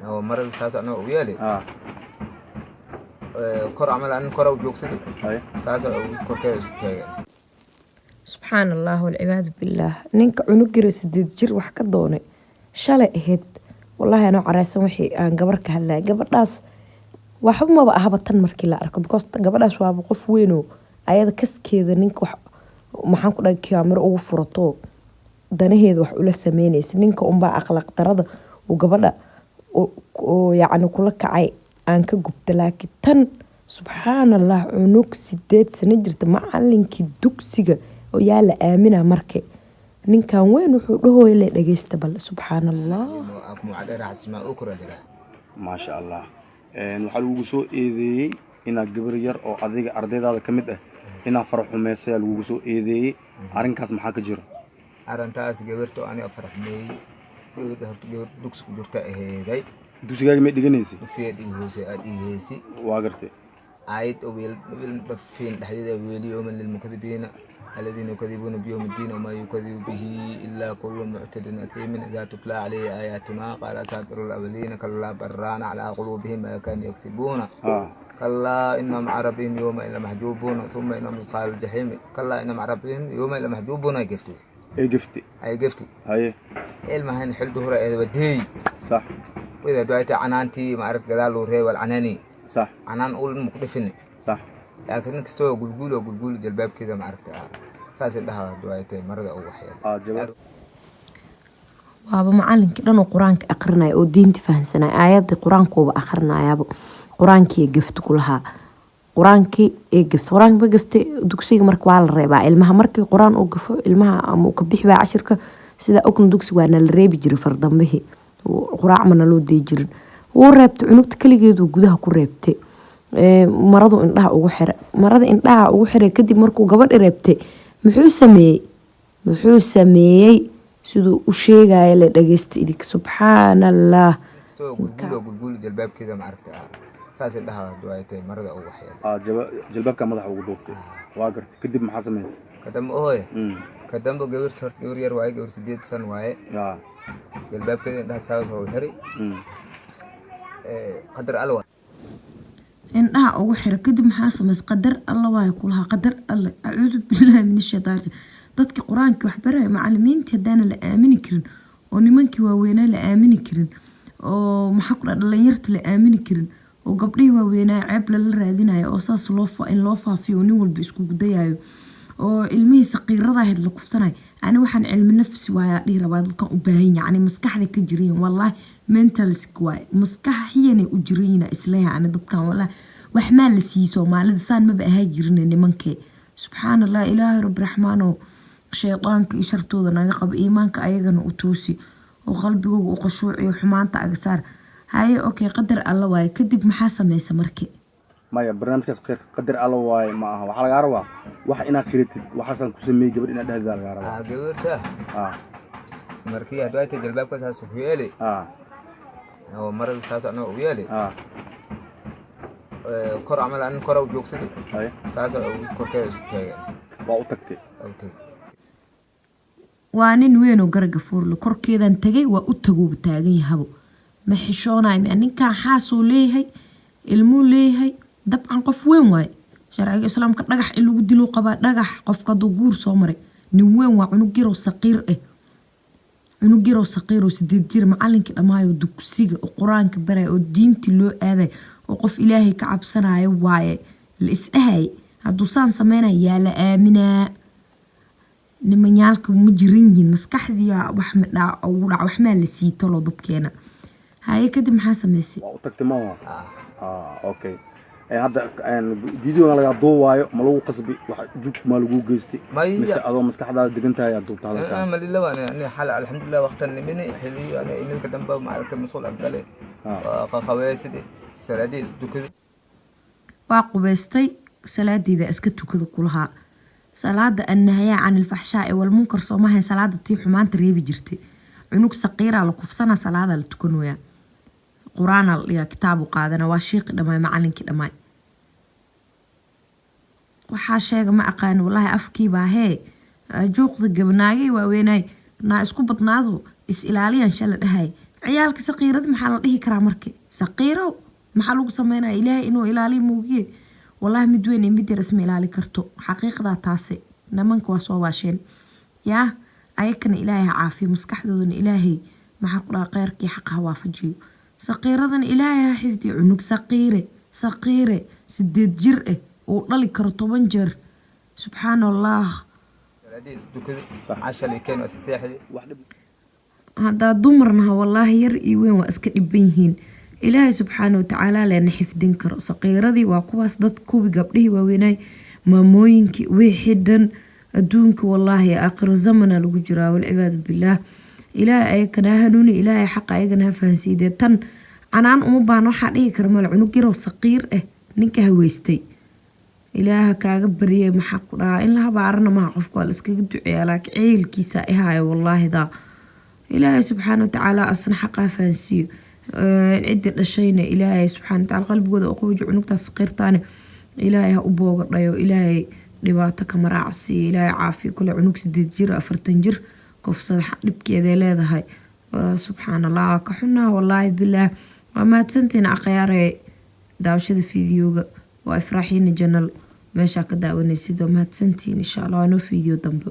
هو مرة ساس أنا ويالي كور عمل عن كور وجوكسدي ساس كور كذا يعني سبحان الله والعباد بالله نينك عنقر سديد جر wax ka doonay shalay aheed wallahi ana careysan wixii aan gabar ka hadlay gabadhaas waxba ma ahaba tan markii la arko because gabadhaas waa qof weyn oo ayada kaskeeda ninka wax maxaan ku dhahay kaamiro ugu furato danaheeda wax ula sameynaysa ninka unba akhlaaq darada oo gabadha oo yaani kula kacay aan ka gubta laakiin tan subhanallah cunug 8 sano jirta macallinkii dugsiga oo yaa la aamina markay ninkan weyn wuxuu dhahooy la dhageysta bal subhanallah aku mucadar asma ukra dira ma sha Allah waxa lagu soo eedeeyay ina gabar yar oo adiga ardaydaada kamid ah ina farxumeysay lagu soo eedeeyay arinkaas maxaa ka jiro arintaas gabarto ani farxumeeyay gabar dugsiga jirta aheeday dugsiga ma dhiganaysi dugsiga hoose aad iheesi waa gartay عايد ويل دفين تحديد ويل يوم للمكذبين الذين يكذبون بيوم الدين وما يكذب به إلا كل معتد أثيم إذا تتلى عليه آياتنا قال أساطير الأولين كلا بران على قلوبهم ما كانوا يكسبون كلا إنهم عربهم يوم إلى محجوبون ثم إنهم أصحاب الجحيم كلا إنهم عربهم يوم إلى محجوبون جفتي أي جفتي المهن حل ظهر بدي صح وإذا دعيت عنانتي ما عرفت قلال ورهي والعناني صح عنان أقول مقدفني صح لكن كستوى قلقول جلباب كذا ما عرفت ساس لها دعيتي مرضى أو وحيد جواب waaba macallinkii dhan oo quraanka aqrinay oo diinta fahansanay aayada quraanka oo aqrinayaabo quraankii gafta ku lahaa quraankii quraanka gafta dugsiga marka waa la reebaa ilmaha markii quraan uu gafo ilmaha ama uu ka bixbaa cashirka sida ogna dugsiga waa la reebi jiray fardambihi quraacmana loo deey jirin uu reebtay cunugta kaligeedu gudaha ku reebtay maradu indhaha ugu xiray kadib markuu gabadh reebtay muxuu sameeyay sidoo u sheegay la dhageysta idik subhanallah qulqul jilbaab kida ma aragta saas indhaha duwaytay marada ugu waxyeel jilbaabka madaxa ugu duubtay waa gartay kadib maxaa sameysay kadam gabar yar waay gabar 8 san waay jilbaabkeeda indhaha saas oo xiray qadar alwa indhaha ugu xiray kadib maxaa sameysay qadar alla waay kulaha qadar alla a'uudu billahi minash shaytaani dadka quraanka wax baray macallimiinta hadana la aamini karin oo nimankii waaweynaa la aamini karin oo maxaa ku dhalinyarta la aamini karin oo gabdhii waaweynaa ceeb la raadinayo oo saas loo faafiyo nin walba isku gudayayo oo ilmihii saqiirada ahayd la kufsanay ani waxaan cilmi nafsi waaya dhii rabaa dadkan u baahan yahay maskaxda ka jireen wallahi mental squad maskaxiyana u jireen islaaha ani dadkan wallahi wax ma la sii Soomaalida saan ma baaha jirin nimankee subhanallah ilaahi rabb rahmaano shaytaanka ishartooda naga qab iimaanka ayagana u toosi oo qalbigooda u qashuuciyo xumaanta agasaar haye okay qadar alla waay kadib maxaa sameeyay markii maya barnaamijkaas qadar alla waay ma aha waxa laga rabaa wax ina khiritid waxaan ku sameeyay gabadh ina dhahdaa laga rabaa gabarta markii aad waaytay jalbaabka saas u yeelay oo marada saas ana u yeelay kor amal aan kor u joogsaday saas korkeeda isu taagay waa u tagtay waa nin weyn oo garaga fuurle korkeedan tagay waa u tago taagan yahabo ma xishoonay ma ninkan xaasoo leeyahay ilmu leeyahay dabcan qof weyn waay sharciga islaamka dhagax in lagu dilo qaba dhagax qofka duguur soo maray nin weyn waa cunug yar oo saqiir oo 8 jir macallinkii dhamaayo dugsiga oo quraanka baray oo diinti loo aaday oo qof ilaahay ka cabsanayo waaye la isdhahay haduu saan sameynaa yaa la aaminaa nimanyaalka ma jirin maskaxdiya wax ma dhac wax ma la siito loo dadkeena haye kadib maxaa sameysay waa u tagtay ma okay hadda video laga duubayo ma lagu qasbi wax jug ma lagu geystay mise adoo maskaxdaada degantahay aad duubta halka ma lillah ana xal alxamdulillah waqtan nimini xilli ana iminka damba ma aragtay mas'uul aqale qaweysidi salaadii isdukada waa qubeystay salaadida iska tukada kulaha salaada annahaya aan alfahshaa wal munkar soomahay salaada tii xumaanta reebi jirtay cunug saqiira la kufsana salaada la tukanooya quraan ya kitaabu qaadana waa sheekh dhamay macallinkii dhamay waxa sheega ma aqaan wallahi afkii baa jooqda gabnaagay waa weynay na isku badnaado is ilaaliyan shala dhahay ciyaalka saqiirada maxaa la dhihi karaa marka saqiiro maxaa lagu sameynaya ilaahay inuu ilaaliyo muugiye wallahi mid weyn mid yar isma ilaali karto xaqiiqda taasi nimanka waa soo waasheen yaa ayakana ilaahay caafiyo maskaxdoodana ilaahay maxaa ku dhaca qeyrkii xaqa waafajiyo saqiiradana ilaahay ha xifdiyo cunug saqiire 8 jir oo dhali karo 10 jeer subxaanallah هذا دمرنا والله ير إيوين واسكت بينهن إلهي سبحانه وتعالى لأن حفظن كر صغيرة ذي واقواس ضد كوبي قبله وويناي ماموينك وحدا أدونك والله يا آخر الزمن الوجرة والعباد بالله إلهي أيكنا هنوني إلهي حق أيكنا فانسيدة تن عنان أمبانو حقيقي كرمال عنوكي رو صغير نينك هويستي إلهي كاقبريه محقنا إن لها بعرنا ما عفقوا الاسكي دعي لك عيل كيسا إهاي والله ذا إلهي سبحانه وتعالى أصلا حقها فانسيو عدة الشيء إلهي سبحانه وتعالى قلب قد أقوى جعنوك صغير تاني إلهي أبوغ الرأيو إلهي لباتك مراعسي إلهي عافي كل عنوك 6 جير 4 جير قف صدح نبكي ذا لا هاي سبحان الله كحنا والله بالله وما تسنتين أقياري داوشة فيديو وإفراحين جنال ماشا كداوني سيدو ما تسنتين إن شاء الله أنو فيديو دنبو